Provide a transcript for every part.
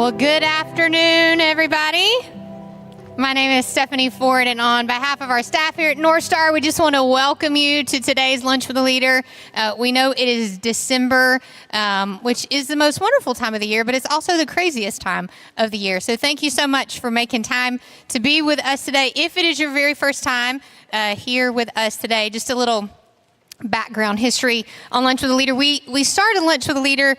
Well, good afternoon, everybody. My name is Stephanie Ford, and on behalf of our staff here at NorthStar, we just want to welcome you to today's Lunch with a Leader. We know it is December, which is the most wonderful time of the year, but it's also the craziest time of the year. So thank you so much for making time to be with us today. If it is your very first time here with us today, just a little background history on Lunch with a Leader. We started Lunch with a Leader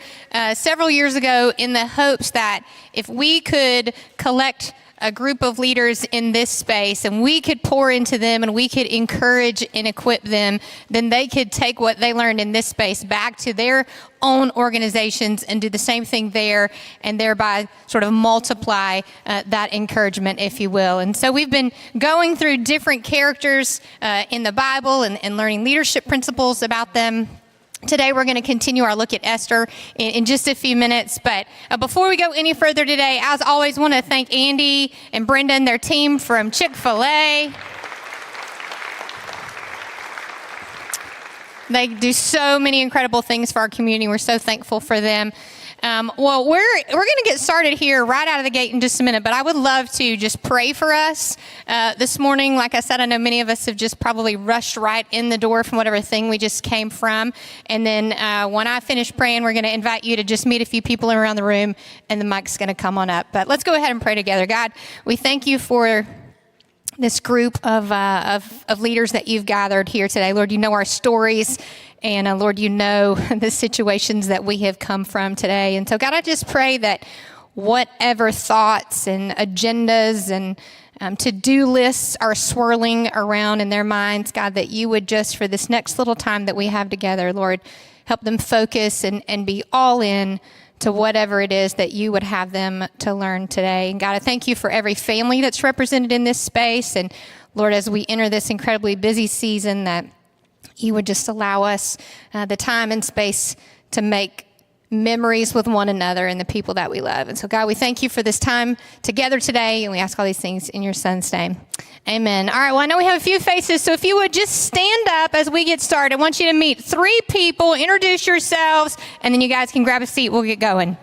several years ago in the hopes that if we could collect a group of leaders in this space and we could pour into them and we could encourage and equip them, then they could take what they learned in this space back to their own organizations and do the same thing there, and thereby sort of multiply that encouragement, if you will. And so we've been going through different characters in the Bible and learning leadership principles about them. Today, we're going to continue our look at Esther in just a few minutes. But before we go any further today, as always, want to thank Andy and Brendan, their team from Chick-fil-A. They do so many incredible things for our community. We're so thankful for them. Well, we're going to get started here right out of the gate in just a minute, but I would love to just pray for us this morning. Like I said, I know many of us have just probably rushed right in the door from whatever thing we just came from. And then when I finish praying, we're going to invite you to just meet a few people around the room, and the mic's going to come on up. But let's go ahead and pray together. God, we thank you for this group of leaders that you've gathered here today. Lord, you know our stories. And Lord, you know the situations that we have come from today. And so, God, I just pray that whatever thoughts and agendas and to-do lists are swirling around in their minds, God, that you would just, for this next little time that we have together, Lord, help them focus and be all in to whatever it is that you would have them to learn today. And God, I thank you for every family that's represented in this space. And Lord, as we enter this incredibly busy season, that you would just allow us the time and space to make memories with one another and the people that we love. And so, God, we thank you for this time together today, and we ask all these things in your Son's name. Amen. All right, well, I know we have a few faces, so if you would just stand up as we get started. I want you to meet 3 people, introduce yourselves, and then you guys can grab a seat. We'll get going.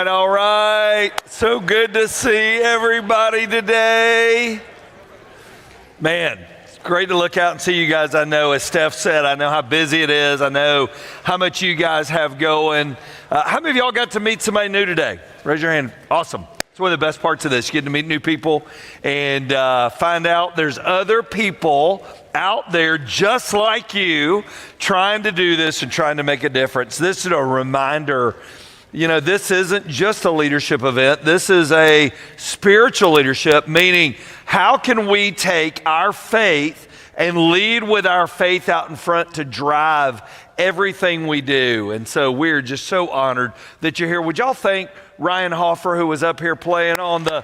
All right. So good to see everybody today. Man, it's great to look out and see you guys. I know, as Steph said, I know how busy it is. I know how much you guys have going. How many of y'all got to meet somebody new today? Raise your hand. Awesome. It's one of the best parts of this. You get to meet new people and find out there's other people out there just like you trying to do this and trying to make a difference. This is a reminder. You know, this isn't just a leadership event. This is a spiritual leadership, meaning how can we take our faith and lead with our faith out in front to drive everything we do. And so we're just so honored that you're here. Would y'all thank Ryan Hoffer, who was up here playing on the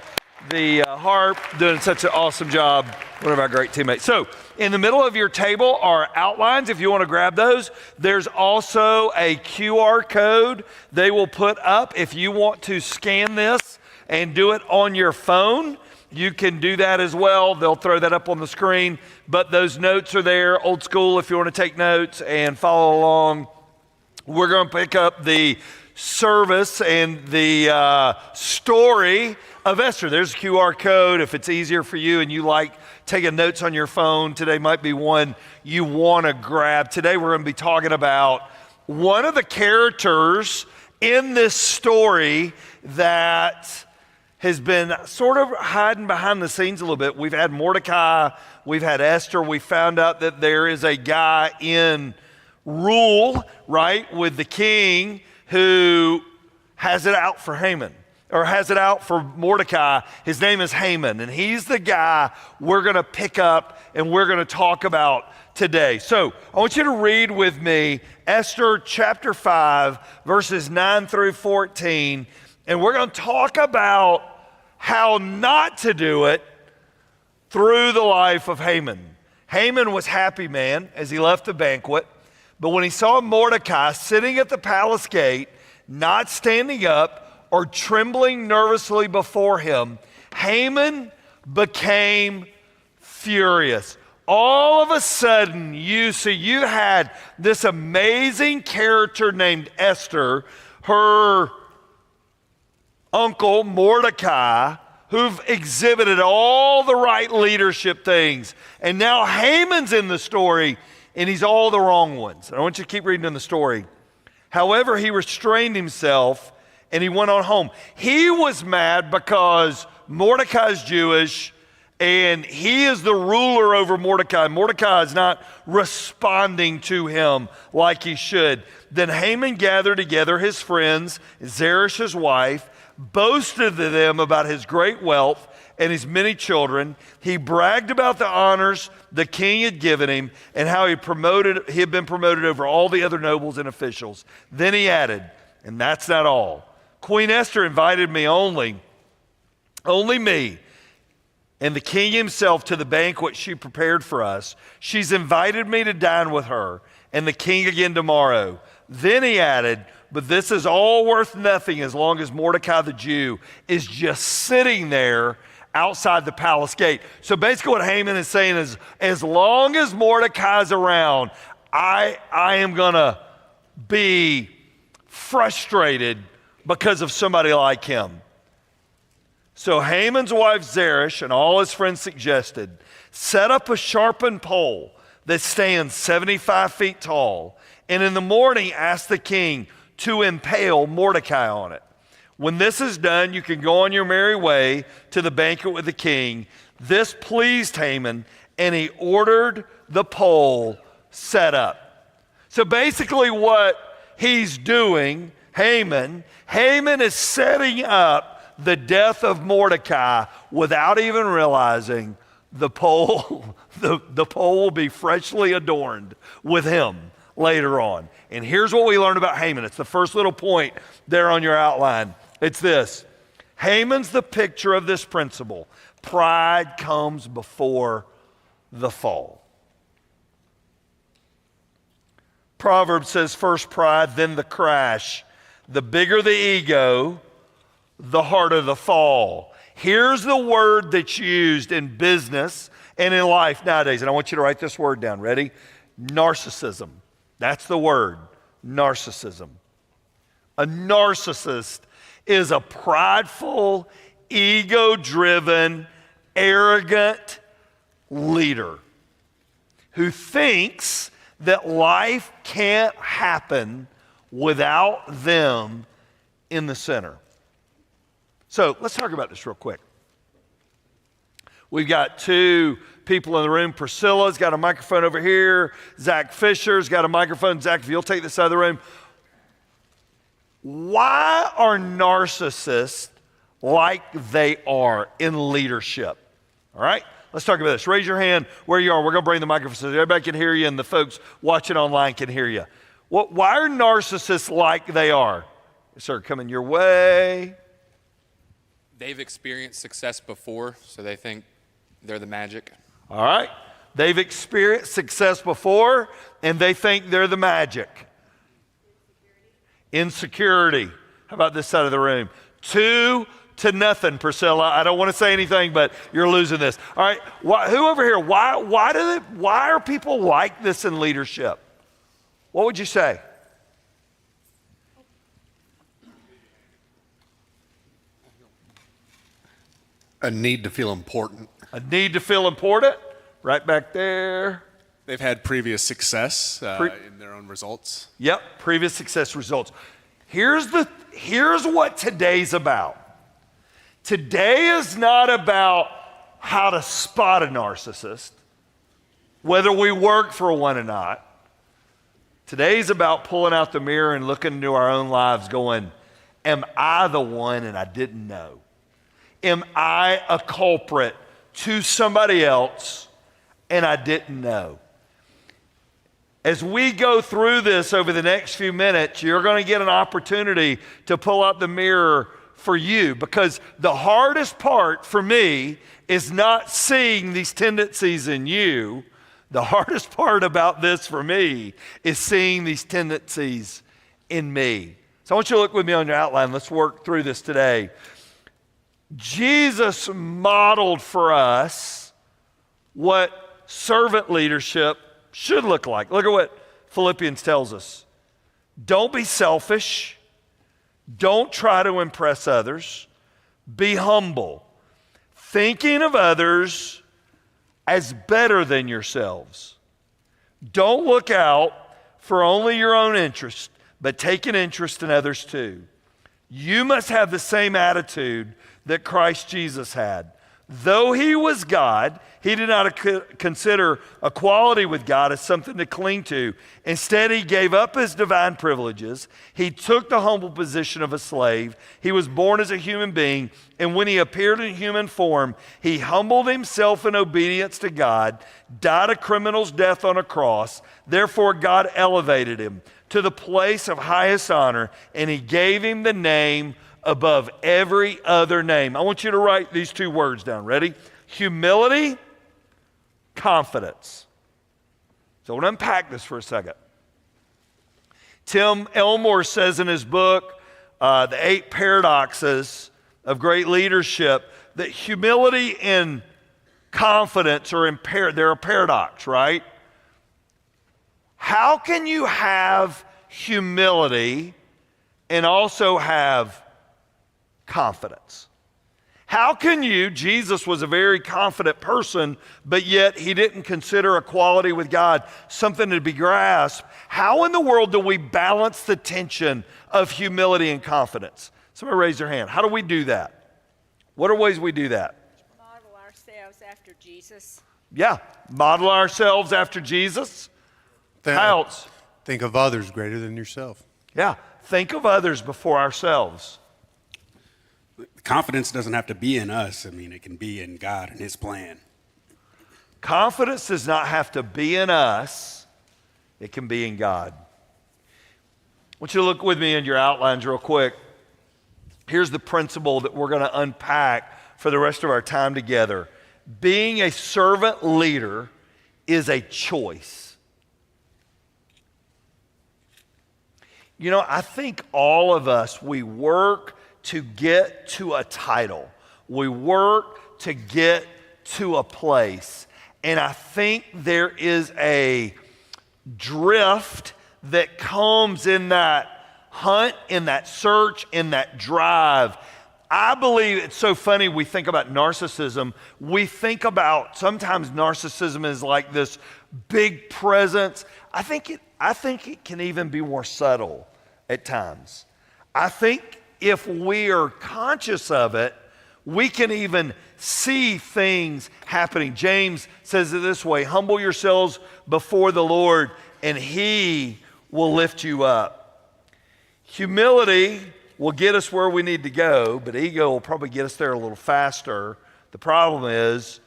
harp, doing such an awesome job, one of our great teammates. So in the middle of your table are outlines if you want to grab those. There's also a QR code they will put up if you want to scan this and do it on your phone. You can do that as well. They'll throw that up on the screen, but those notes are there, old school, if you want to take notes and follow along. We're going to pick up the service and the story of Esther. There's a QR code. If it's easier for you and you like taking notes on your phone, today might be one you want to grab. Today we're going to be talking about one of the characters in this story that has been sort of hiding behind the scenes a little bit. We've had Mordecai, we've had Esther. We found out that there is a guy in rule, right, with the king who has it out for Haman. or has it out for Mordecai. His name is Haman, and he's the guy we're going to pick up and we're going to talk about today. So I want you to read with me Esther chapter 5, verses 9 through 14, and we're going to talk about how not to do it through the life of Haman. Haman was happy, man, as he left the banquet, but when he saw Mordecai sitting at the palace gate, not standing up or trembling nervously before him, Haman became furious. All of a sudden, you had this amazing character named Esther, her uncle Mordecai, who've exhibited all the right leadership things. And now Haman's in the story, and he's all the wrong ones. And I want you to keep reading in the story. However, he restrained himself, and he went on home. He was mad because Mordecai's Jewish, and he is the ruler over Mordecai. Mordecai is not responding to him like he should. Then Haman gathered together his friends, Zeresh's wife, boasted to them about his great wealth and his many children. He bragged about the honors the king had given him and how he had been promoted over all the other nobles and officials. Then he added, and that's not all. Queen Esther invited me only me, and the king himself to the banquet she prepared for us. She's invited me to dine with her and the king again tomorrow. Then he added, but this is all worth nothing as long as Mordecai the Jew is just sitting there outside the palace gate. So basically what Haman is saying is, as long as Mordecai's around, I am going to be frustrated because of somebody like him. So Haman's wife Zeresh and all his friends suggested, set up a sharpened pole that stands 75 feet tall, and in the morning ask the king to impale Mordecai on it. When this is done, you can go on your merry way to the banquet with the king. This pleased Haman, and he ordered the pole set up. So basically what he's doing, Haman is setting up the death of Mordecai without even realizing the pole will be freshly adorned with him later on. And here's what we learned about Haman. It's the first little point there on your outline. It's this. Haman's the picture of this principle. Pride comes before the fall. Proverbs says, first pride, then the crash. The bigger the ego, the harder the fall. Here's the word that's used in business and in life nowadays. And I want you to write this word down. Ready? Narcissism. That's the word, narcissism. A narcissist is a prideful, ego-driven, arrogant leader who thinks that life can't happen without them in the center. So let's talk about this real quick. We've got two people in the room. Priscilla's got a microphone over here. Zach Fisher's got a microphone. Zach, if you'll take this side of the room. Why are narcissists like they are in leadership? All right, let's talk about this. Raise your hand where you are. We're going to bring the microphone so everybody can hear you and the folks watching online can hear you. Why are narcissists like they are? Sir, coming your way. They've experienced success before, so they think they're the magic. All right. They've experienced success before, and they think they're the magic. Insecurity. How about this side of the room? 2-0, Priscilla. I don't want to say anything, but you're losing this. All right. Who over here? Why are people like this in leadership? What would you say? A need to feel important. A need to feel important? Right back there. They've had previous success in their own results. Yep, previous success results. Here's what today's about. Today is not about how to spot a narcissist, whether we work for one or not. Today's about pulling out the mirror and looking into our own lives going, Am I the one and I didn't know? Am I a culprit to somebody else and I didn't know? As we go through this over the next few minutes, you're going to get an opportunity to pull out the mirror for you, because the hardest part for me is not seeing these tendencies in you. The hardest part about this for me is seeing these tendencies in me. So I want you to look with me on your outline. Let's work through this today. Jesus modeled for us what servant leadership should look like. Look at what Philippians tells us. Don't be selfish. Don't try to impress others. Be humble, thinking of others as better than yourselves. Don't look out for only your own interest, but take an interest in others too. You must have the same attitude that Christ Jesus had. Though he was God, he did not consider equality with God as something to cling to. Instead, he gave up his divine privileges. He took the humble position of a slave. He was born as a human being, and when he appeared in human form, he humbled himself in obedience to God, died a criminal's death on a cross. Therefore, God elevated him to the place of highest honor, and he gave him the name above every other name. I want you to write these two words down. Ready? Humility, confidence. So I want to unpack this for a second. Tim Elmore says in his book, The 8 Paradoxes of Great Leadership, that humility and confidence are they're a paradox, right? How can you have humility and also have confidence? How can you, Jesus was a very confident person, but yet he didn't consider equality with God something to be grasped. How in the world do we balance the tension of humility and confidence? Somebody raise their hand. How do we do that? What are ways we do that? Model ourselves after Jesus. Yeah, model ourselves after Jesus. How else? Think of others greater than yourself. Yeah, think of others before ourselves. Confidence doesn't have to be in us. I mean, it can be in God and his plan. Confidence does not have to be in us. It can be in God. I want you to look with me in your outlines real quick. Here's the principle that we're going to unpack for the rest of our time together. Being a servant leader is a choice. You know, I think all of us, we work to get to a title. We work to get to a place. And I think there is a drift that comes in that hunt, in that search, in that drive. I believe it's so funny we think about narcissism. We think about sometimes narcissism is like this big presence. I think it can even be more subtle at times. I think if we are conscious of it, we can even see things happening. James says it this way: humble yourselves before the Lord, and he will lift you up. Humility will get us where we need to go, but ego will probably get us there a little faster. The problem is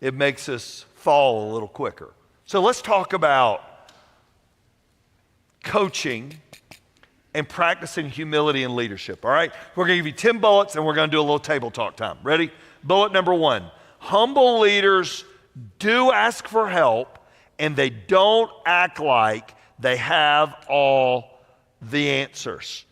it makes us fall a little quicker. So let's talk about coaching and practicing humility and leadership, all right? We're going to give you 10 bullets, and we're going to do a little table talk time. Ready? Bullet number 1, humble leaders do ask for help, and they don't act like they have all the answers.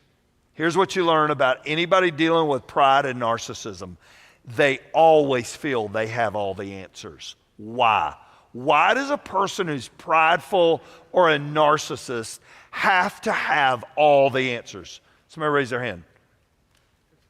Here's what you learn about anybody dealing with pride and narcissism. They always feel they have all the answers. Why? Why does a person who's prideful or a narcissist have to have all the answers? Somebody raise their hand.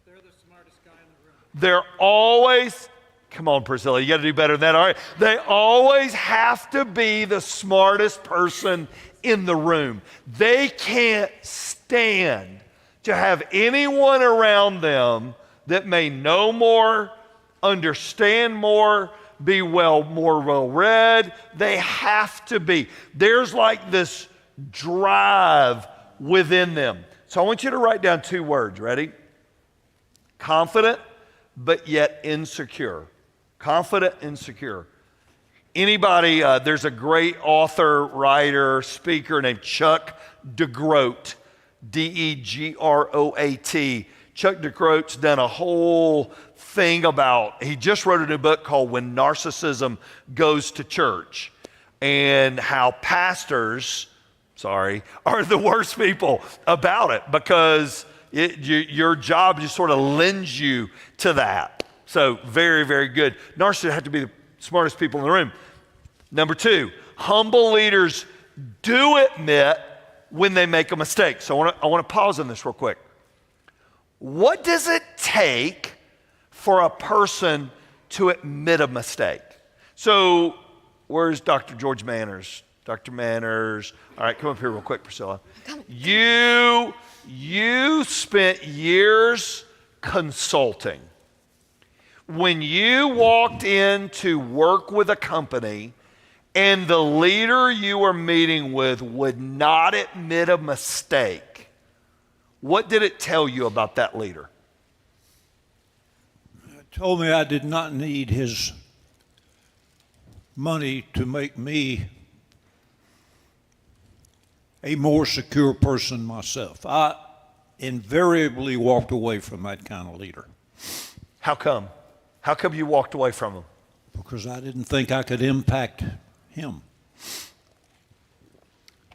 They're the smartest guy in the room. They're always, come on Priscilla, you got to do better than that, all right? They always have to be the smartest person in the room. They can't stand to have anyone around them that may know more, understand more, be more well-read. They have to be. There's like this drive within them. So I want you to write down 2 words. Ready? Confident, but yet insecure. Confident, insecure. Anybody, there's a great author, writer, speaker named Chuck DeGroat, D-E-G-R-O-A-T. Chuck DeGroat's done a whole thing about, he just wrote a new book called When Narcissism Goes to Church, and how pastors, are the worst people about it, because your job just sort of lends you to that. So very, very good. Narcissists have to be the smartest people in the room. Number 2, humble leaders do admit when they make a mistake. So I want to pause on this real quick. What does it take for a person to admit a mistake? So where's Dr. George Manners? Dr. Manners. All right, come up here real quick, Priscilla. You spent years consulting. When you walked in to work with a company and the leader you were meeting with would not admit a mistake, what did it tell you about that leader? It told me I did not need his money to make me a more secure person myself. I invariably walked away from that kind of leader. How come? How come you walked away from him? Because I didn't think I could impact him.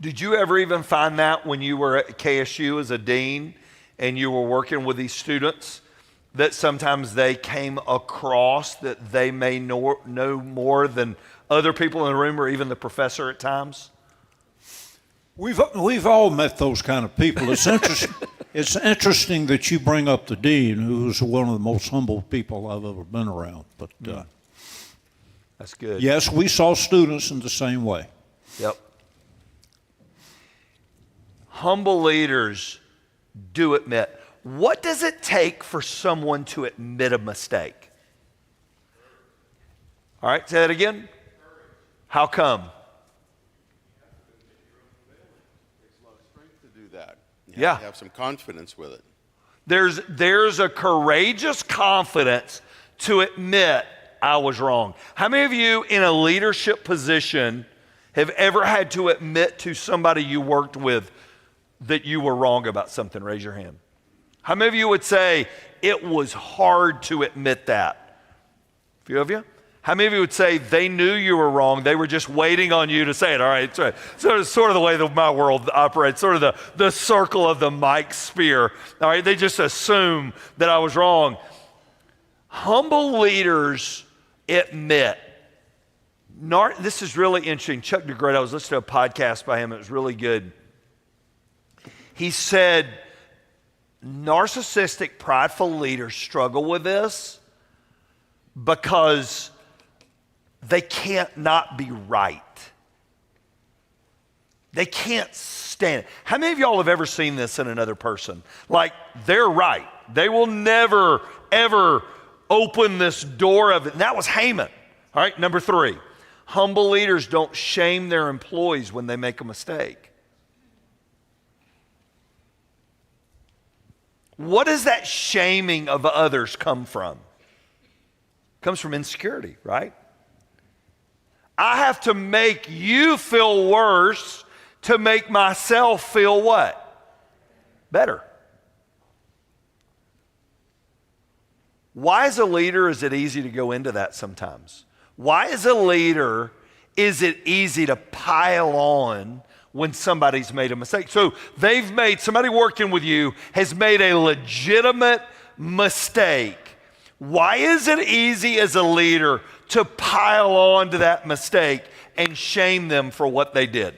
Did you ever even find that when you were at KSU as a dean and you were working with these students, that sometimes they came across that they may know more than other people in the room or even the professor at times? We've all met those kind of people. It's interesting. It's interesting that you bring up the dean, who's one of the most humble people I've ever been around. But that's good. yes, we saw students in the same way. Yep. Humble leaders do admit. What does it take for someone to admit a mistake? All right, say that again. How come? You have to have some confidence with it. There's a courageous confidence to admit I was wrong. How many of you in a leadership position have ever had to admit to somebody you worked with that you were wrong about something? Raise your hand. How many of you would say it was hard to admit that? A few of you? How many of you would say they knew you were wrong, they were just waiting on you to say it? All right, that's right. So it's sort of the way that my world operates, sort of the circle of the Mike spear. All right, they just assume that I was wrong. Humble leaders admit. This is really interesting. Chuck DeGroat, I was listening to a podcast by him. It was really good. He said, narcissistic, prideful leaders struggle with this because they can't not be right. They can't stand it. How many of y'all have ever seen this in another person? Like, they're right. They will never, ever open this door of it. And that was Haman. All right, number 3. Humble leaders don't shame their employees when they make a mistake. What does that shaming of others come from? It comes from insecurity, right? I have to make you feel worse to make myself feel what? Better. Why as a leader is it easy to go into that sometimes? Why as a leader is it easy to pile on when somebody's made a mistake? So somebody working with you has made a legitimate mistake. Why is it easy as a leader to pile on to that mistake and shame them for what they did?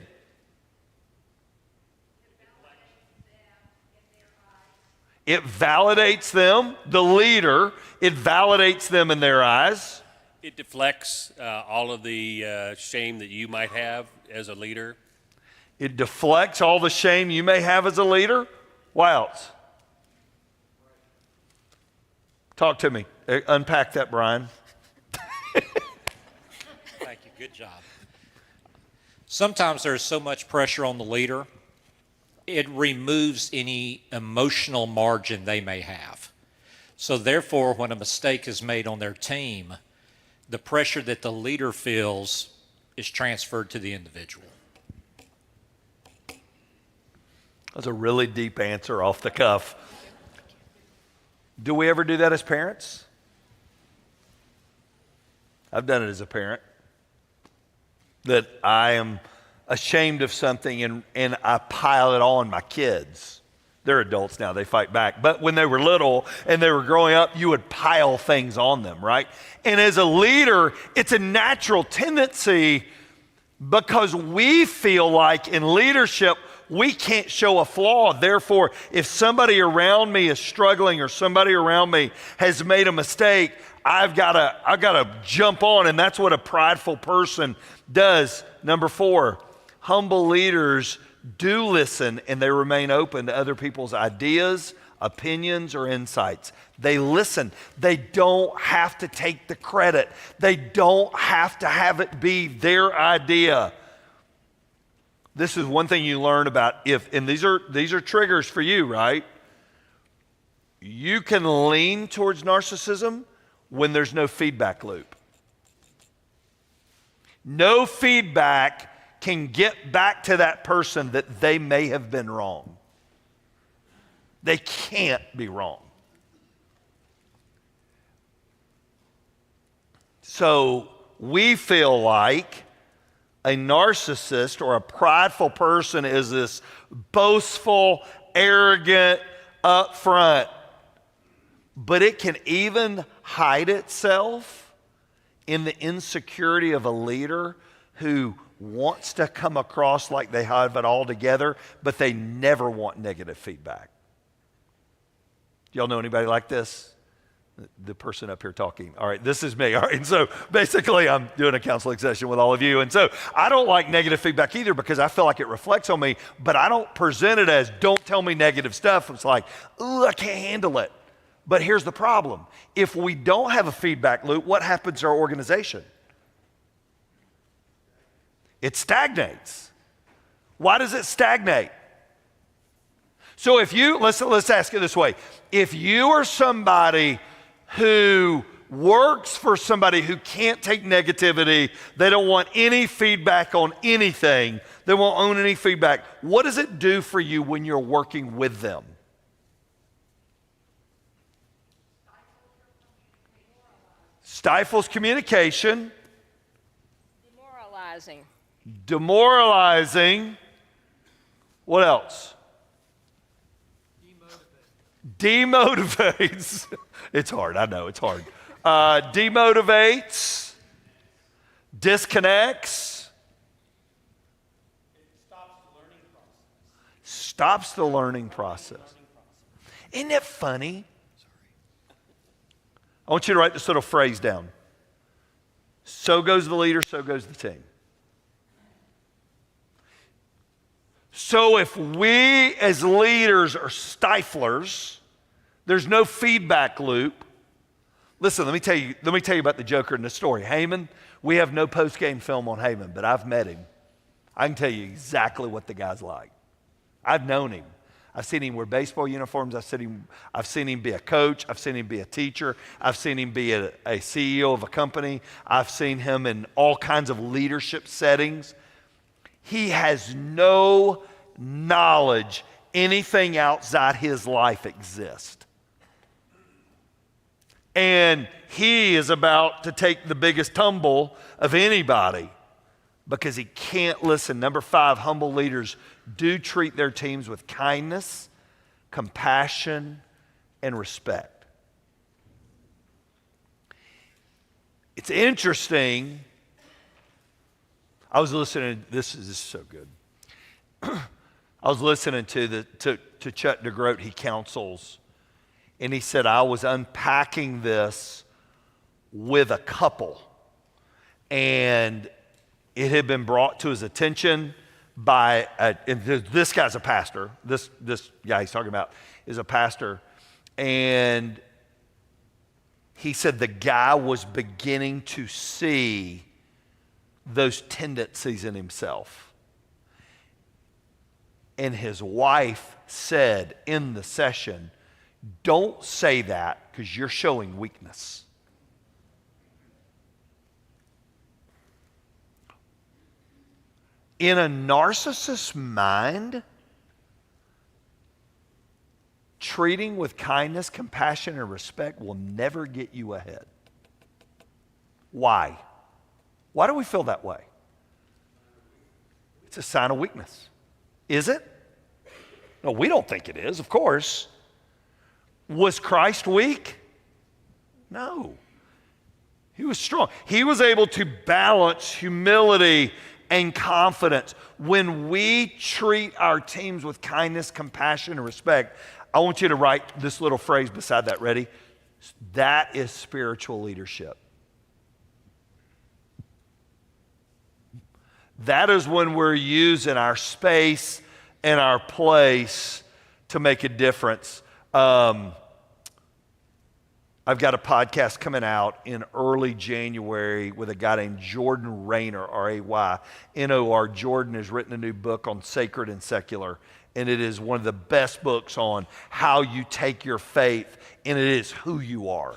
It validates them, the leader, it validates them in their eyes. It deflects all of the shame that you might have as a leader. It deflects all the shame you may have as a leader. What else? Talk to me. Unpack that, Brian. Thank you. Good job. Sometimes there's so much pressure on the leader it removes any emotional margin they may have. So therefore, when a mistake is made on their team, the pressure that the leader feels is transferred to the individual. That's a really deep answer off the cuff. Do we ever do that as parents? I've done it as a parent. That I am ashamed of something and I pile it on my kids. They're adults now, they fight back. But when they were little and they were growing up, you would pile things on them, right? And as a leader, it's a natural tendency because we feel like in leadership, we can't show a flaw. Therefore, if somebody around me is struggling or somebody around me has made a mistake, I've got to jump on, and that's what a prideful person does. Number 4, humble leaders do listen and they remain open to other people's ideas, opinions, or insights. They listen. They don't have to take the credit. They don't have to have it be their idea. This is one thing you learn about and these are triggers for you, right? You can lean towards narcissism when there's no feedback loop. No feedback can get back to that person that they may have been wrong. They can't be wrong. So we feel like a narcissist or a prideful person is this boastful, arrogant, upfront. But it can even hide itself in the insecurity of a leader who wants to come across like they have it all together, but they never want negative feedback. Do y'all know anybody like this? The person up here talking. All right, this is me. All right, and so basically I'm doing a counseling session with all of you. And so I don't like negative feedback either because I feel like it reflects on me, but I don't present it as don't tell me negative stuff. It's like, ooh, I can't handle it. But here's the problem. If we don't have a feedback loop, what happens to our organization? It stagnates. Why does it stagnate? So if you, let's ask it this way. If you are somebody who works for somebody who can't take negativity, they don't want any feedback on anything, they won't own any feedback, what does it do for you when you're working with them? Stifles communication. Demoralizing. What else? Demotivates. It's hard, I know, it's hard. Demotivates. Disconnects. Stops the learning process. Isn't it funny? I want you to write this little phrase down. So goes the leader, so goes the team. So if we as leaders are stiflers, there's no feedback loop. Listen, let me tell you about the Joker in the story. Haman, we have no post-game film on Haman, but I've met him. I can tell you exactly what the guy's like. I've known him. I've seen him wear baseball uniforms. I've seen him be a coach. I've seen him be a teacher. I've seen him be a CEO of a company. I've seen him in all kinds of leadership settings. He has no knowledge anything outside his life exists. And he is about to take the biggest tumble of anybody because he can't listen. Number 5, humble leaders do treat their teams with kindness, compassion, and respect. It's interesting. I was listening, this is so good. I was listening to Chuck DeGroat, he counsels, and he said, I was unpacking this with a couple, and it had been brought to his attention by, this guy's a pastor, this guy he's talking about is a pastor, and he said the guy was beginning to see those tendencies in himself. And his wife said in the session, "Don't say that because you're showing weakness." In a narcissist's mind, treating with kindness, compassion, and respect will never get you ahead. Why? Why do we feel that way? It's a sign of weakness. Is it? No, we don't think it is, of course. Was Christ weak? No. He was strong. He was able to balance humility and confidence. When we treat our teams with kindness, compassion, and respect, I want you to write this little phrase beside that. Ready? That is spiritual leadership. That is when we're using our space and our place to make a difference. I've got a podcast coming out in early January with a guy named Jordan Rayner, R-A-Y-N-O-R. Jordan has written a new book on sacred and secular, and it is one of the best books on how you take your faith, and it is who you are.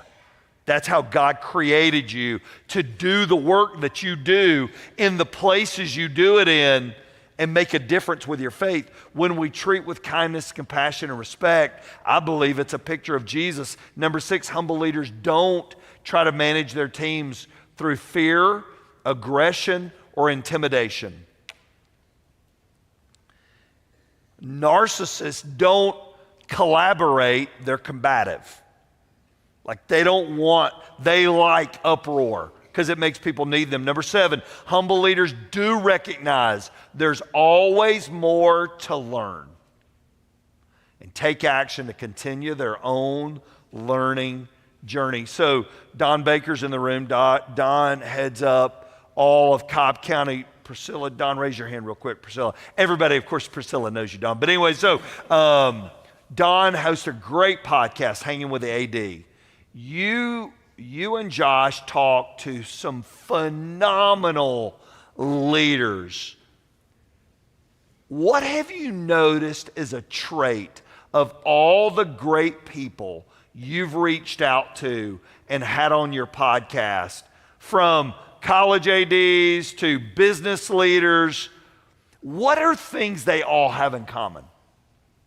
That's how God created you to do the work that you do in the places you do it in and make a difference with your faith. When we treat with kindness, compassion, and respect, I believe it's a picture of Jesus. Number 6, humble leaders don't try to manage their teams through fear, aggression, or intimidation. Narcissists don't collaborate, they're combative. Like they like uproar because it makes people need them. Number 7, humble leaders do recognize there's always more to learn and take action to continue their own learning journey. So Don Baker's in the room. Don heads up all of Cobb County. Priscilla, Don, raise your hand real quick, Priscilla. Everybody, of course, Priscilla knows you, Don. But anyway, so Don hosts a great podcast, Hanging with the AD. You and Josh talked to some phenomenal leaders. What have you noticed as a trait of all the great people you've reached out to and had on your podcast, from college ADs to business leaders? What are things they all have in common?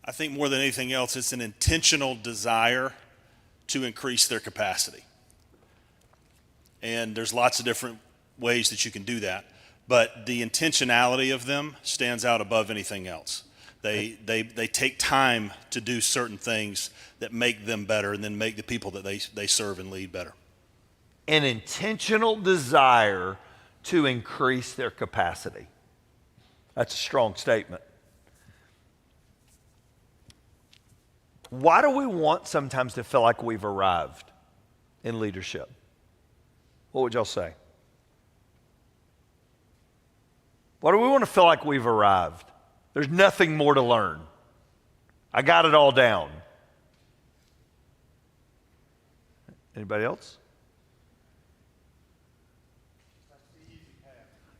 I think more than anything else, it's an intentional desire to increase their capacity. And there's lots of different ways that you can do that, but the intentionality of them stands out above anything else. They take time to do certain things that make them better and then make the people that they serve and lead better. An intentional desire to increase their capacity. That's a strong statement. Why do we want sometimes to feel like we've arrived in leadership? What would y'all say? Why do we want to feel like we've arrived? There's nothing more to learn. I got it all down. Anybody else?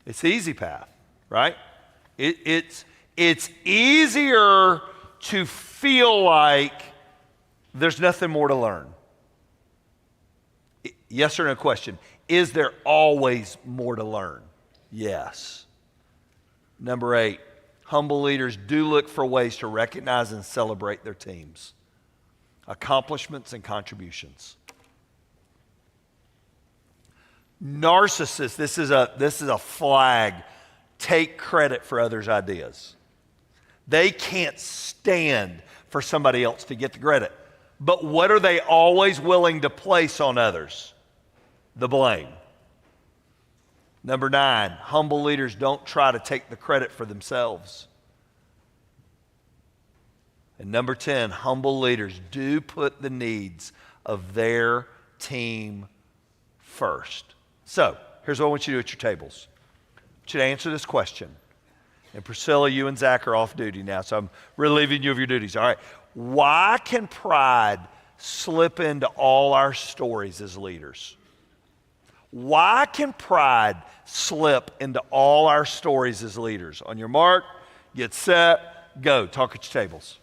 It's the easy path, right? It's easier to feel like there's nothing more to learn. Yes or no question. Is there always more to learn? Yes. Number 8, humble leaders do look for ways to recognize and celebrate their teams, accomplishments, and contributions. Narcissists, this is a flag, take credit for others' ideas. They can't stand for somebody else to get the credit. But what are they always willing to place on others? The blame. Number 9, humble leaders don't try to take the credit for themselves. And number 10, humble leaders do put the needs of their team first. So, here's what I want you to do at your tables. I want you to answer this question. And Priscilla, you and Zach are off duty now, so I'm relieving you of your duties. All right. Why can pride slip into all our stories as leaders? Why can pride slip into all our stories as leaders? On your mark, get set, Go, talk at your tables.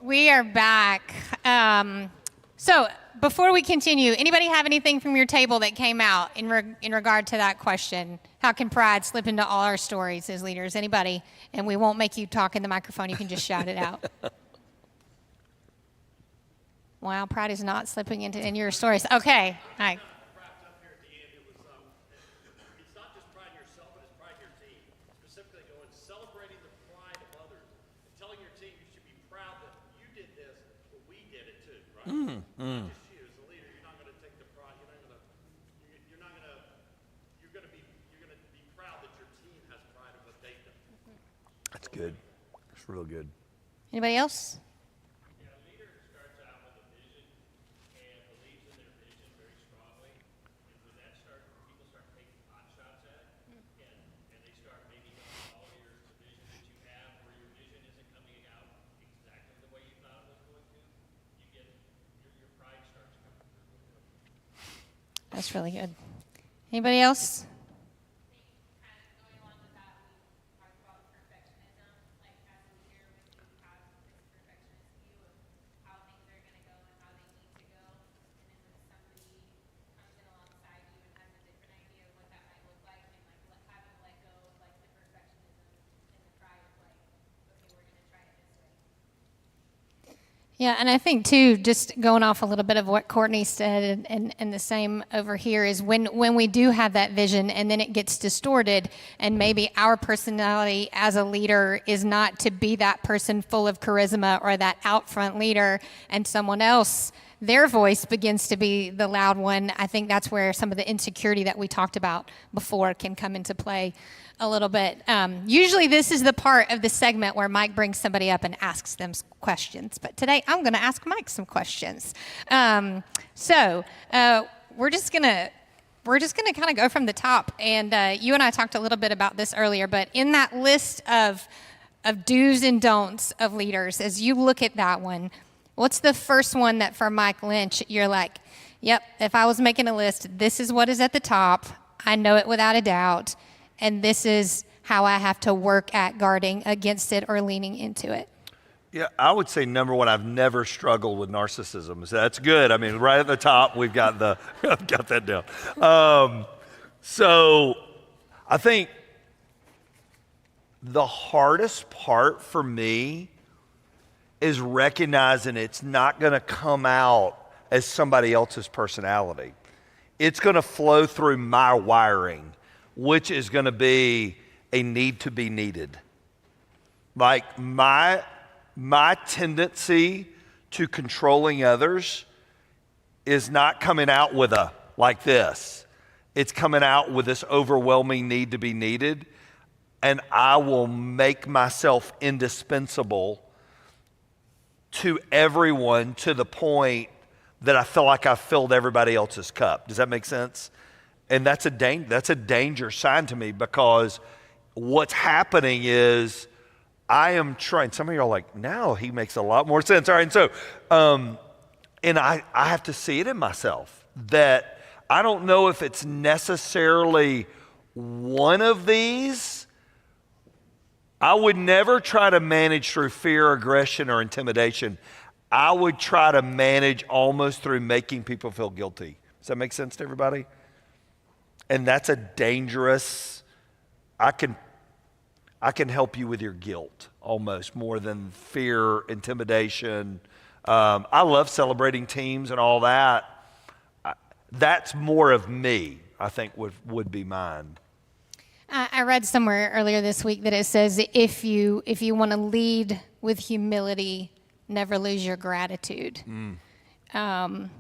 We are back. So before we continue, anybody have anything from your table that came out in regard to that question? How can pride slip into all our stories as leaders? Anybody? And we won't make you talk in the microphone. You can just shout it out. Wow, pride is not slipping into in your stories. Okay. All right. You're going to be proud that your team has pride in what they've done. That's good. That's real good. Anybody else? Yeah, a leader starts out with a vision and believes in their vision very strongly. And when that starts, people start taking pot shots at it, and they start maybe all your vision that you have, where your vision isn't coming out exactly the way you thought it was going to. You get your pride starts coming through. That's really good. Anybody else? Yeah, and I think too, just going off a little bit of what Courtney said, and the same over here, is when we do have that vision and then it gets distorted, and maybe our personality as a leader is not to be that person full of charisma or that out front leader, and someone else their voice begins to be the loud one, I think that's where some of the insecurity that we talked about before can come into play a little bit. Usually this is the part of the segment where Mike brings somebody up and asks them questions. But today I'm going to ask Mike some questions. So we're just going to kind of go from the top. And you and I talked a little bit about this earlier, but in that list of do's and don'ts of leaders, as you look at that one, what's the first one that for Mike Lynch, you're like, yep, if I was making a list, this is what is at the top. I know it without a doubt. And this is how I have to work at guarding against it or leaning into it. Yeah, I would say number one, I've never struggled with narcissism. So that's good. I mean, right at the top, we've got I've got that down. So I think the hardest part for me is recognizing it's not going to come out as somebody else's personality. It's going to flow through my wiring, which is going to be a need to be needed. Like my tendency to controlling others is not coming out with a like this. It's coming out with this overwhelming need to be needed, and I will make myself indispensable to everyone to the point that I feel like I've filled everybody else's cup. Does that make sense? And that's a danger sign to me, because what's happening is I am trying. Some of you are like, now he makes a lot more sense. All right, and so, and I have to see it in myself that I don't know if it's necessarily one of these. I would never try to manage through fear, aggression, or intimidation. I would try to manage almost through making people feel guilty. Does that make sense to everybody? And that's a dangerous, I can help you with your guilt almost more than fear, intimidation. I love celebrating teams and all that. That's more of me, I think would be mine. I read somewhere earlier this week that it says if you want to lead with humility, never lose your gratitude. And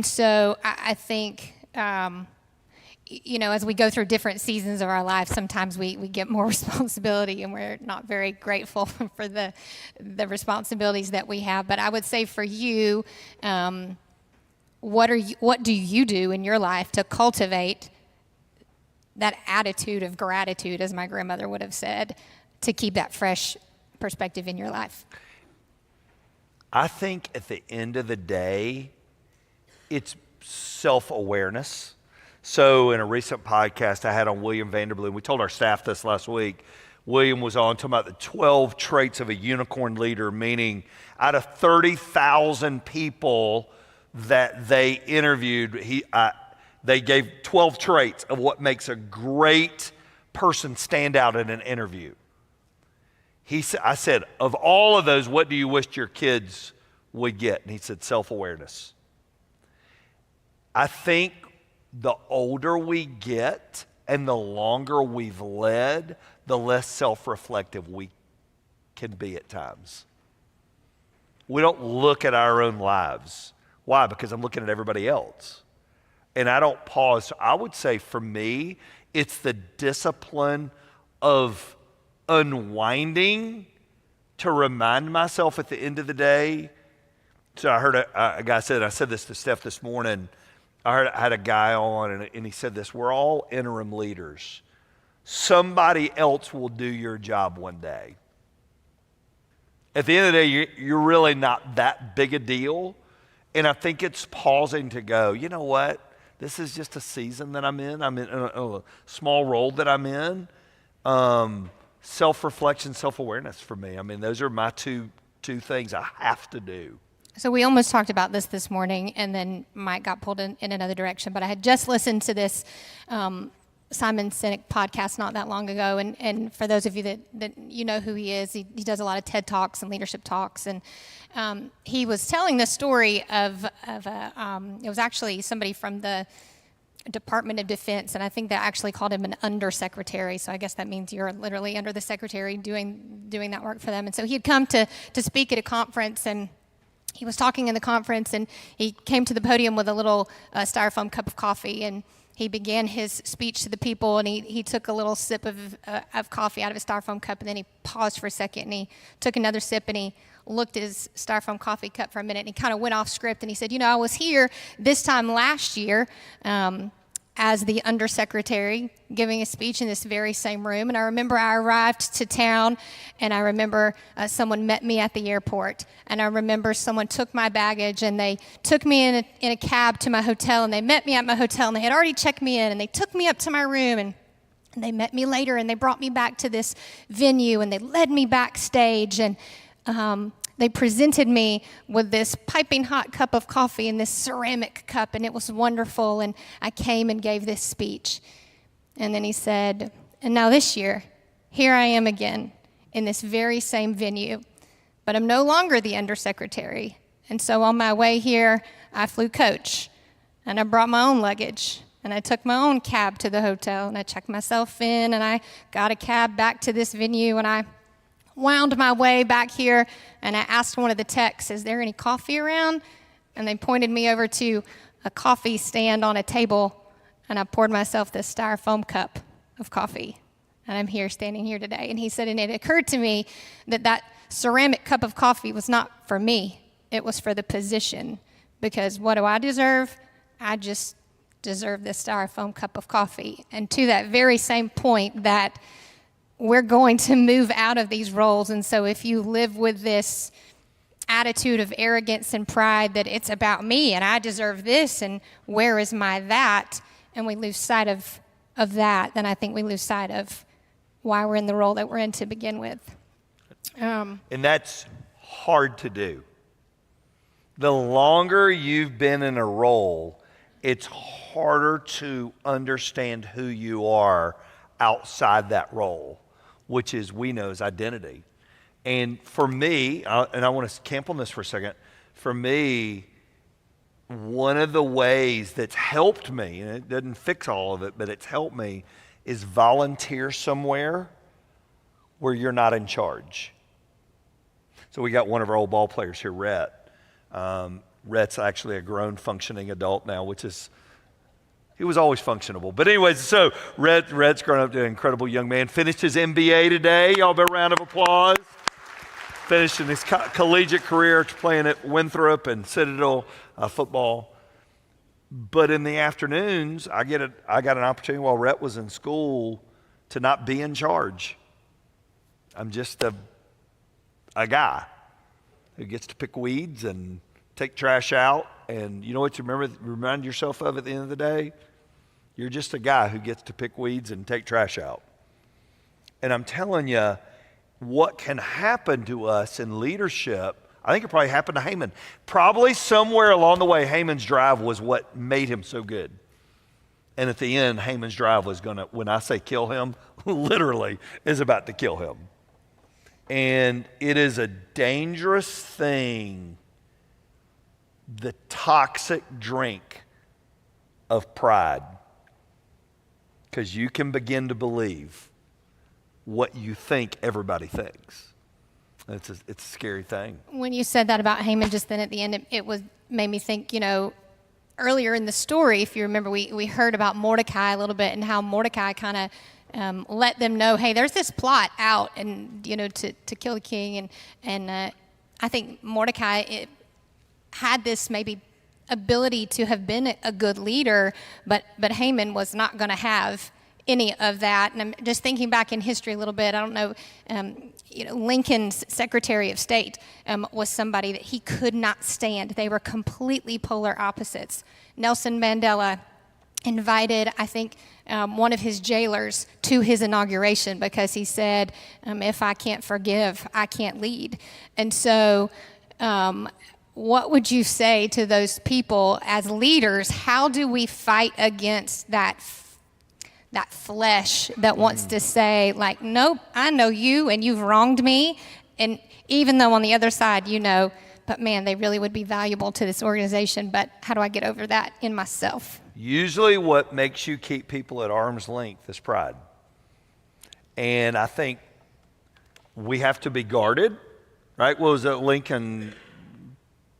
so I think, as we go through different seasons of our life, sometimes we get more responsibility and we're not very grateful for the responsibilities that we have. But I would say for you, what do you do in your life to cultivate that attitude of gratitude, as my grandmother would have said, to keep that fresh perspective in your life? I think at the end of the day, it's self-awareness. So in a recent podcast I had on William Vanderbilt, we told our staff this last week, William was on talking about the 12 traits of a unicorn leader, meaning out of 30,000 people that they interviewed, they gave 12 traits of what makes a great person stand out in an interview. I said, of all of those, what do you wish your kids would get? And he said, self-awareness. I think the older we get and the longer we've led, the less self-reflective we can be at times. We don't look at our own lives. Why? Because I'm looking at everybody else. And I don't pause. So I would say for me, it's the discipline of unwinding to remind myself at the end of the day. So I heard a guy said, I said this to Steph this morning, I had a guy on and he said this, we're all interim leaders. Somebody else will do your job one day. At the end of the day, you're really not that big a deal. And I think it's pausing to go, you know what? This is just a season that I'm in. I'm in a small role that I'm in. Self-reflection, self-awareness for me. I mean, those are my two things I have to do. So we almost talked about this morning, and then Mike got pulled in another direction. But I had just listened to this Simon Sinek podcast not that long ago. And for those of you that you know who he is, he does a lot of TED Talks and leadership talks. And he was telling the story of it was actually somebody from the Department of Defense, and I think they actually called him an undersecretary. So I guess that means you're literally under the secretary doing that work for them. And so he had come to speak at a conference, and he was talking in the conference, and he came to the podium with a little styrofoam cup of coffee, and he began his speech to the people, and he took a little sip of coffee out of his styrofoam cup, and then he paused for a second, and he took another sip, and he looked at his styrofoam coffee cup for a minute, and he kind of went off script, and he said, I was here this time last year as the undersecretary giving a speech in this very same room, and I remember I arrived to town, and I remember someone met me at the airport, and I remember someone took my baggage, and they took me in a cab to my hotel, and they met me at my hotel, and they had already checked me in, and they took me up to my room, and they met me later, and they brought me back to this venue, and they led me backstage, and they presented me with this piping hot cup of coffee in this ceramic cup, and it was wonderful, and I came and gave this speech. And then he said, and now this year, here I am again in this very same venue, but I'm no longer the undersecretary. And so on my way here, I flew coach, and I brought my own luggage, and I took my own cab to the hotel, and I checked myself in, and I got a cab back to this venue, and I wound my way back here, and I asked one of the techs, is there any coffee around? And they pointed me over to a coffee stand on a table, and I poured myself this styrofoam cup of coffee, and I'm here, standing here today. And he said, and it occurred to me that ceramic cup of coffee was not for me. It was for the position, because what do I deserve? I just deserve this styrofoam cup of coffee. And to that very same point, that we're going to move out of these roles. And so if you live with this attitude of arrogance and pride that it's about me and I deserve this and where is my that, and we lose sight of that, then I think we lose sight of why we're in the role that we're in to begin with. And that's hard to do. The longer you've been in a role, it's harder to understand who you are outside that role, which is, we know, is identity. And for me, and I want to camp on this for a second, for me, one of the ways that's helped me, and it doesn't fix all of it, but it's helped me, is volunteer somewhere where you're not in charge. So we got one of our old ball players here, Rhett. Rhett's actually a grown, functioning adult now, which is, he was always functionable. But anyways, so Rhett's grown up to an incredible young man. Finished his MBA today. Y'all better round of applause. Finishing his collegiate career playing at Winthrop and Citadel football. But in the afternoons, I got an opportunity while Rhett was in school to not be in charge. I'm just a guy who gets to pick weeds and take trash out. And you know what you remind yourself of at the end of the day? You're just a guy who gets to pick weeds and take trash out. And I'm telling you, what can happen to us in leadership, I think it probably happened to Haman. Probably somewhere along the way, Haman's drive was what made him so good. And at the end, Haman's drive was going to, when I say kill him, literally is about to kill him. And it is a dangerous thing, the toxic drink of pride, because you can begin to believe what you think everybody thinks. It's a scary thing. When you said that about Haman just then at the end, it made me think, earlier in the story, if you remember, we heard about Mordecai a little bit and how Mordecai kind of let them know, hey, there's this plot out and, to kill the king. And I think Mordecai had this maybe ability to have been a good leader, but Haman was not going to have any of that. And I'm just thinking back in history a little bit. I don't know, Lincoln's Secretary of State was somebody that he could not stand. They were completely polar opposites. Nelson Mandela invited, I think, one of his jailers to his inauguration because he said, if I can't forgive, I can't lead. And so what would you say to those people as leaders? How do we fight against that flesh that wants to say, like, nope, I know you and you've wronged me. And even though on the other side, but man, they really would be valuable to this organization. But how do I get over that in myself? Usually what makes you keep people at arm's length is pride. And I think we have to be guarded, right? What was it Lincoln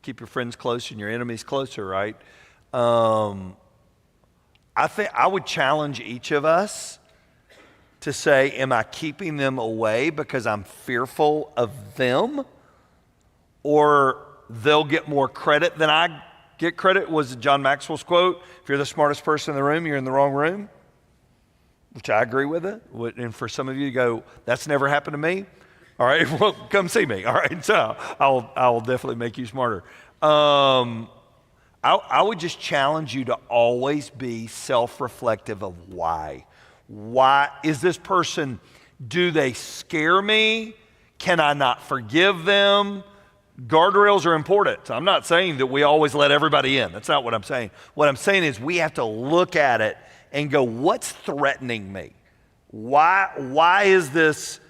Keep your friends close and your enemies closer, right? I think I would challenge each of us to say, am I keeping them away because I'm fearful of them? Or they'll get more credit than I get credit? Was John Maxwell's quote, if you're the smartest person in the room, you're in the wrong room? Which I agree with it. And for some of you to go, that's never happened to me. All right, well, come see me. All right, so I'll definitely make you smarter. I would just challenge you to always be self-reflective of why. Why is this person, do they scare me? Can I not forgive them? Guardrails are important. So I'm not saying that we always let everybody in. That's not what I'm saying. What I'm saying is we have to look at it and go, what's threatening me? Why is this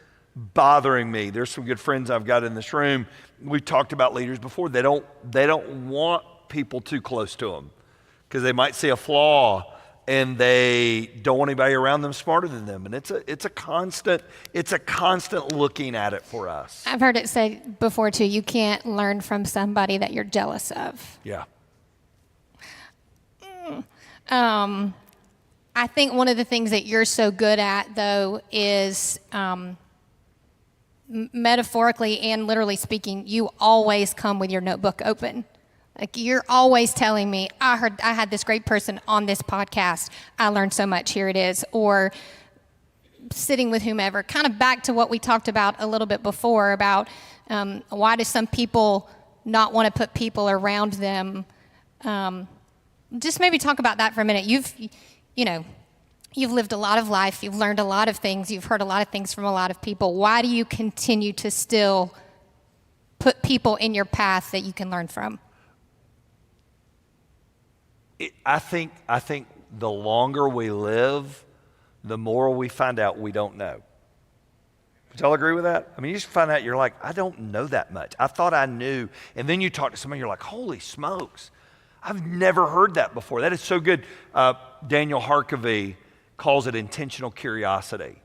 bothering me? There's some good friends I've got in this room. We've talked about leaders before. They don't want people too close to them because they might see a flaw and they don't want anybody around them smarter than them. And it's a constant looking at it for us. I've heard it said before too, you can't learn from somebody that you're jealous of. Yeah. I think one of the things that you're so good at, though, is metaphorically and literally speaking, you always come with your notebook open. Like you're always telling me, I had this great person on this podcast. I learned so much. Here it is. Or sitting with whomever. Kind of back to what we talked about a little bit before about why do some people not want to put people around them. Just maybe talk about that for a minute. You've lived a lot of life. You've learned a lot of things. You've heard a lot of things from a lot of people. Why do you continue to still put people in your path that you can learn from? I think the longer we live, the more we find out we don't know. Would y'all agree with that? I mean, you just find out you're like, I don't know that much. I thought I knew. And then you talk to somebody, you're like, holy smokes. I've never heard that before. That is so good. Daniel Harkavy calls it intentional curiosity.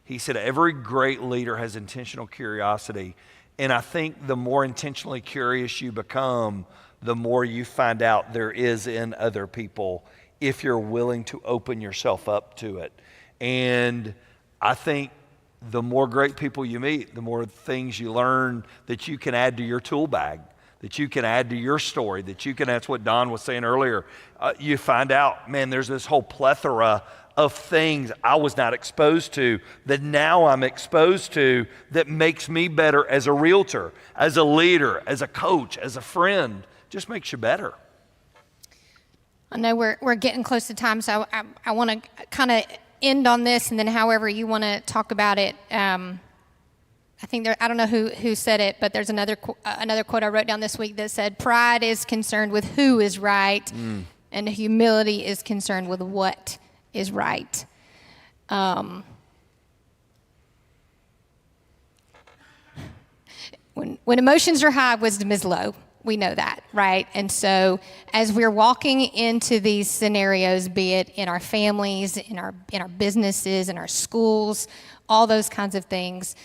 He said every great leader has intentional curiosity. And I think the more intentionally curious you become, the more you find out there is in other people if you're willing to open yourself up to it. And I think the more great people you meet, the more things you learn that you can add to your tool bag, that you can add to your story, that's what Don was saying earlier. You find out, man, there's this whole plethora of things I was not exposed to that now I'm exposed to that makes me better as a realtor, as a leader, as a coach, as a friend. Just makes you better. I know we're getting close to time, so I want to kind of end on this, and then however you want to talk about it. I think I don't know who said it, but there's another quote I wrote down this week that said, "Pride is concerned with who is right, and humility is concerned with what is right." When emotions are high, wisdom is low. We know that, right? And so as we're walking into these scenarios, be it in our families, in our businesses, in our schools, all those kinds of things,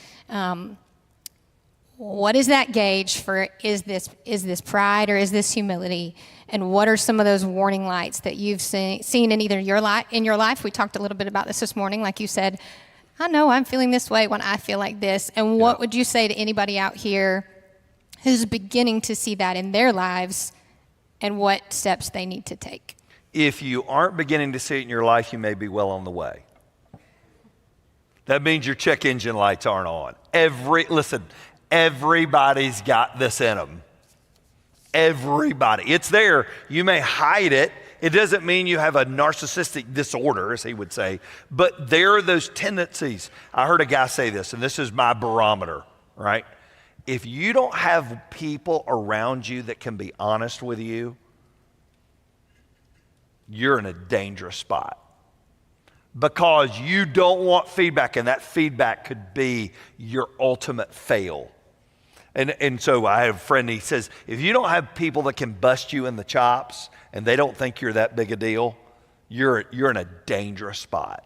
what is that gauge for? Is this pride or is this humility? And what are some of those warning lights that you've seen in either your life? We talked a little bit about this morning. Like you said, I know I'm feeling this way when I feel like this. And what would you say to anybody out here who's beginning to see that in their lives and what steps they need to take? If you aren't beginning to see it in your life, you may be well on the way. That means your check engine lights aren't on. Everybody's got this in them. Everybody. It's there. You may hide it. It doesn't mean you have a narcissistic disorder, as he would say, but there are those tendencies. I heard a guy say this, and this is my barometer, right? If you don't have people around you that can be honest with you, you're in a dangerous spot. Because you don't want feedback, and that feedback could be your ultimate fail. And so I have a friend, he says, if you don't have people that can bust you in the chops and they don't think you're that big a deal, you're in a dangerous spot.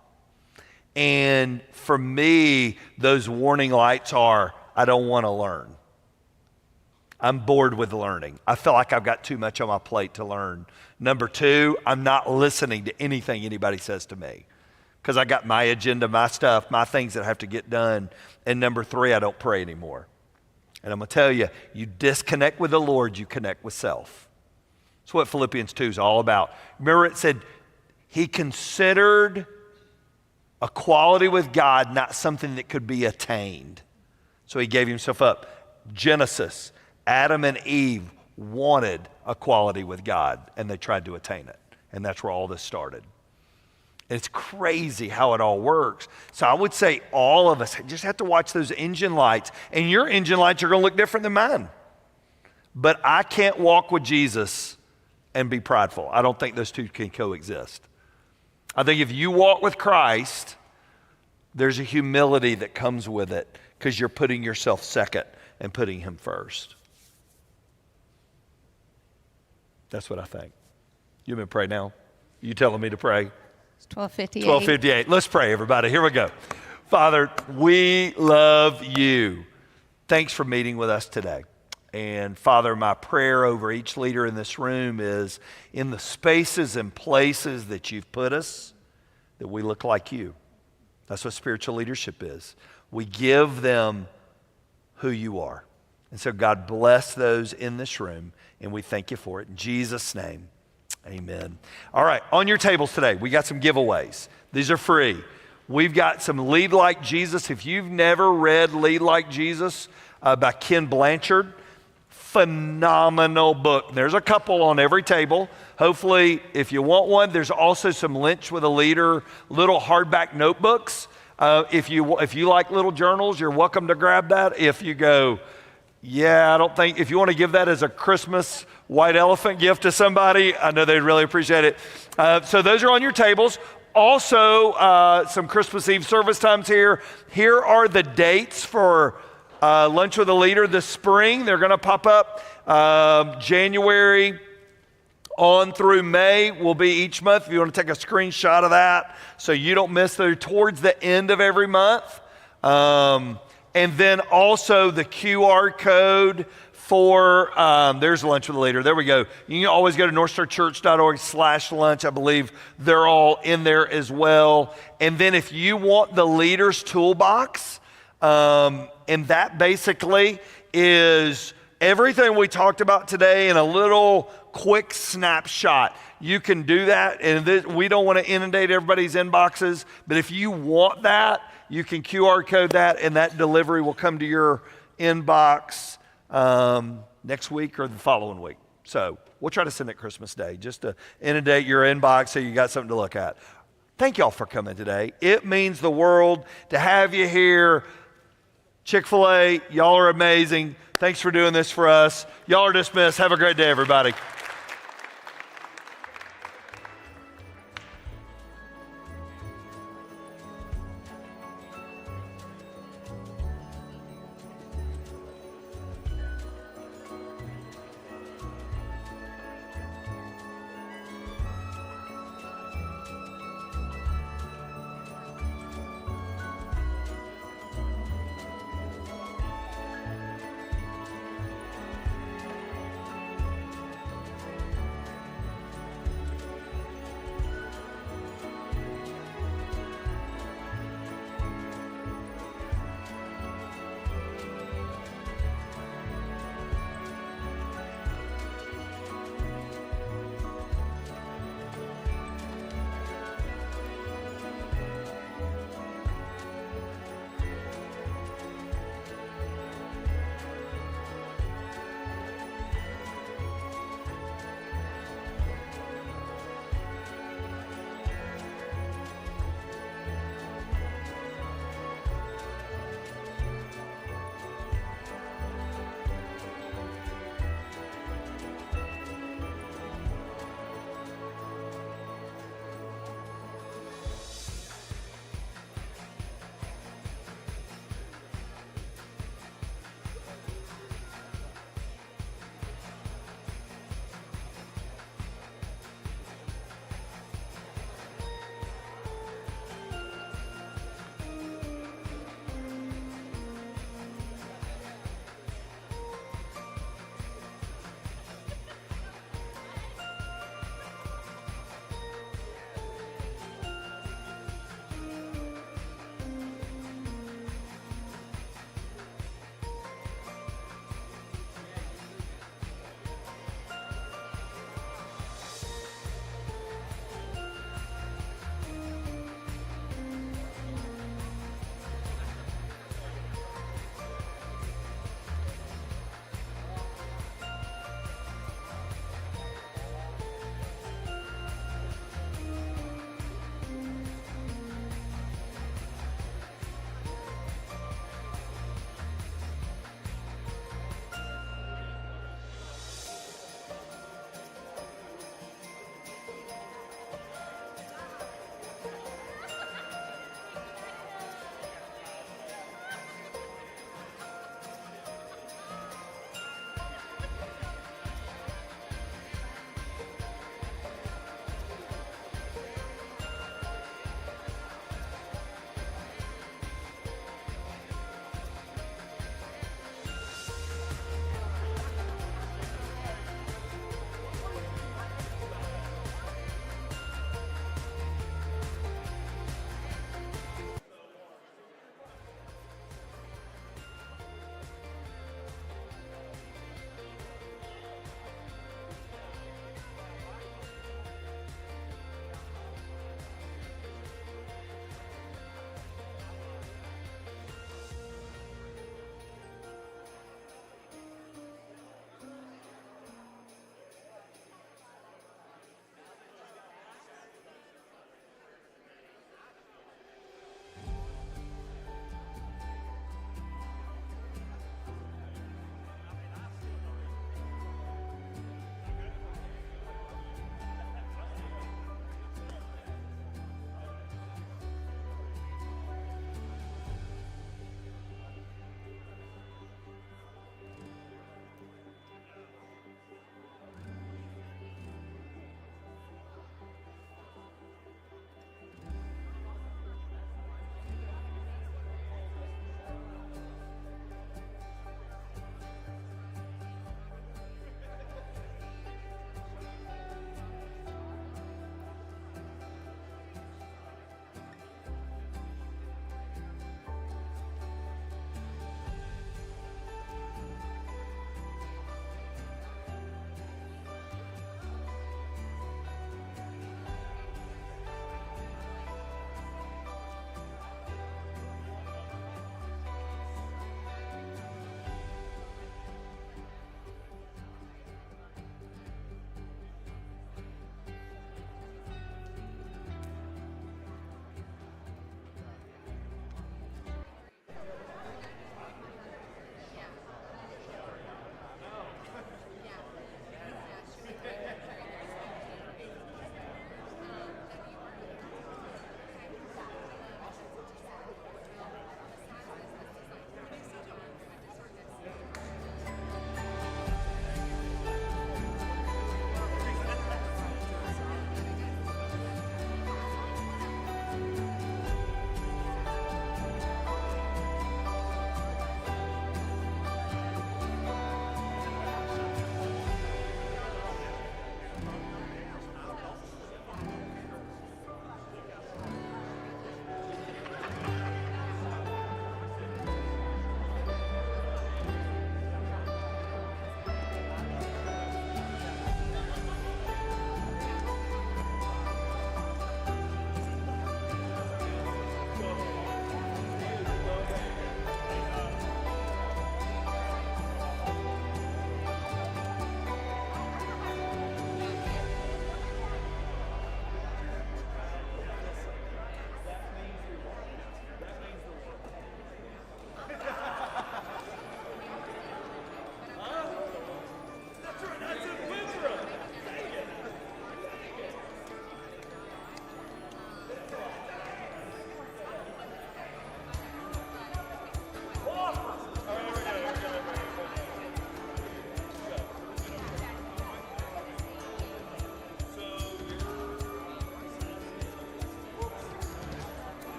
And for me, those warning lights are, I don't want to learn. I'm bored with learning. I feel like I've got too much on my plate to learn. Number 2, I'm not listening to anything anybody says to me because I got my agenda, my stuff, my things that have to get done. And number 3, I don't pray anymore. And I'm going to tell you, you disconnect with the Lord, you connect with self. That's what Philippians 2 is all about. Remember it said, he considered equality with God not something that could be attained. So he gave himself up. Genesis, Adam and Eve wanted equality with God, and they tried to attain it. And that's where all this started. It's crazy how it all works. So I would say all of us just have to watch those engine lights. And your engine lights are going to look different than mine. But I can't walk with Jesus and be prideful. I don't think those two can coexist. I think if you walk with Christ, there's a humility that comes with it because you're putting yourself second and putting him first. That's what I think. You want me to pray now? You telling me to pray? It's 12:58. 12:58. Let's pray, everybody. Here we go. Father, we love you. Thanks for meeting with us today. And Father, my prayer over each leader in this room is in the spaces and places that you've put us, that we look like you. That's what spiritual leadership is. We give them who you are. And so God bless those in this room, and we thank you for it. In Jesus' name, amen. All right, on your tables today, we got some giveaways. These are free. We've got some Lead Like Jesus. If you've never read Lead Like Jesus by Ken Blanchard, phenomenal book. There's a couple on every table. Hopefully, if you want one, there's also some Lynch with a Leader little hardback notebooks. If you like little journals, you're welcome to grab that. If you go, yeah, I don't think, if you want to give that as a Christmas white elephant gift to somebody, I know they'd really appreciate it. So those are on your tables. Also, some Christmas Eve service times here. Here are the dates for Lunch with a Leader this spring. They're going to pop up January on through May will be each month. If you want to take a screenshot of that so you don't miss, they're towards the end of every month. And then also the QR code for, there's Lunch with a Leader. There we go. You can always go to NorthStarChurch.org/lunch. I believe they're all in there as well. And then if you want the Leader's Toolbox, and that basically is everything we talked about today in a little quick snapshot. You can do that, and we don't want to inundate everybody's inboxes, but if you want that, you can QR code that, and that delivery will come to your inbox next week or the following week. So we'll try to send it Christmas Day, just to inundate your inbox so you got something to look at. Thank y'all for coming today. It means the world to have you here. Chick-fil-A, y'all are amazing. Thanks for doing this for us. Y'all are dismissed. Have a great day, everybody.